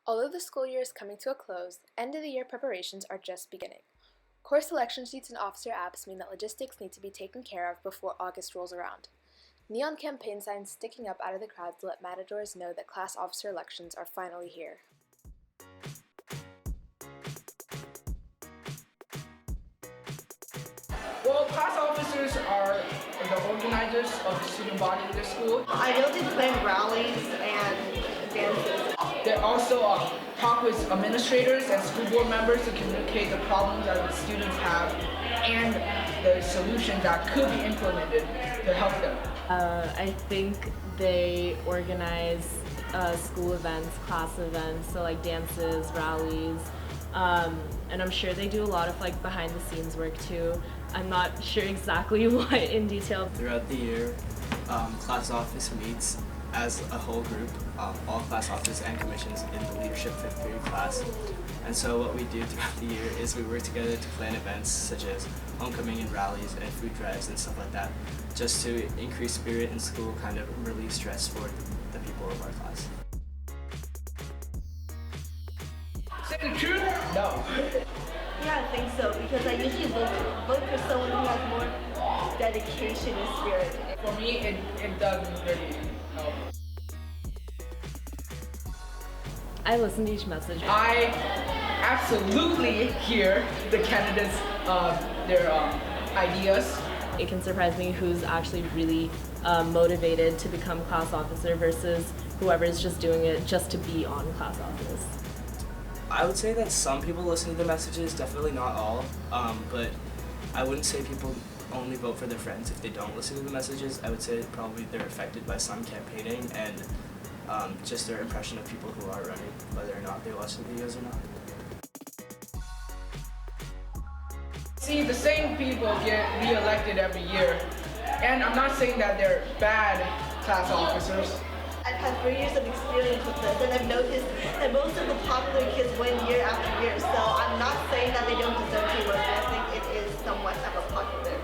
Although the school year is coming to a close, end-of-the-year preparations are just beginning. Course selection sheets and officer apps mean that logistics need to be taken care of before August rolls around. Neon campaign signs sticking up out of the crowd to let matadors know that class officer elections are finally here. Well, class officers are the organizers of the student body of the school. I know they plan rallies and dances. They also talk with administrators and school board members to communicate the problems that the students have and the solutions that could be implemented to help them. I think they organize school events, class events, so like dances, rallies, and I'm sure they do a lot of like behind the scenes work too. I'm not sure exactly what in detail. Throughout the year, class office meets as a whole group, all class office and commissions in the leadership 5th period class. And so what we do throughout the year is we work together to plan events such as homecoming and rallies and food drives and stuff like that, just to increase spirit in school, kind of relieve stress for the people of our class. Say the truth? No. Yeah, I think so, because I usually vote for someone who has more dedication and spirit. For me, it doesn't really help. I listen to each message. I absolutely hear the candidates, their ideas. It can surprise me who's actually really motivated to become class officer versus whoever is just doing it just to be on class office. I would say that some people listen to the messages, definitely not all, but I wouldn't say people only vote for their friends if they don't listen to the messages. I would say probably they're affected by some campaigning and just their impression of people who are running, whether or not they watch the videos or not. See, the same people get re-elected every year, and I'm not saying that they're bad class officers. I've had 3 years of experience with this, and I've noticed that most of the popular kids win year after year, so I'm not saying that they don't deserve to win, but I think it is somewhat of a popular.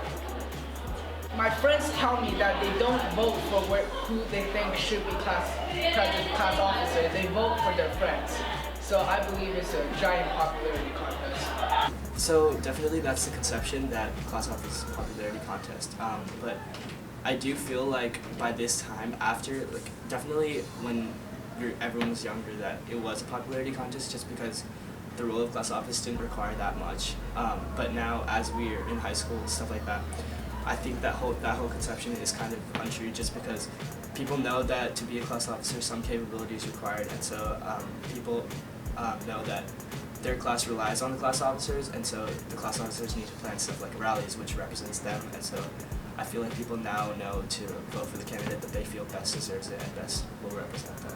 My friends tell me that they don't vote for who they think should be class officer. They vote for their friends. So I believe it's a giant popularity contest. So definitely that's the conception, that class office is a popularity contest. But I do feel like by this time, after, like, definitely when everyone was younger, that it was a popularity contest just because the role of class office didn't require that much. But now, as we're in high school and stuff like that, I think that whole conception is kind of untrue, just because people know that to be a class officer, some capability is required, and so people know that their class relies on the class officers, and so the class officers need to plan stuff like rallies, which represents them, and so I feel like people now know to vote for the candidate that they feel best deserves it and best will represent them.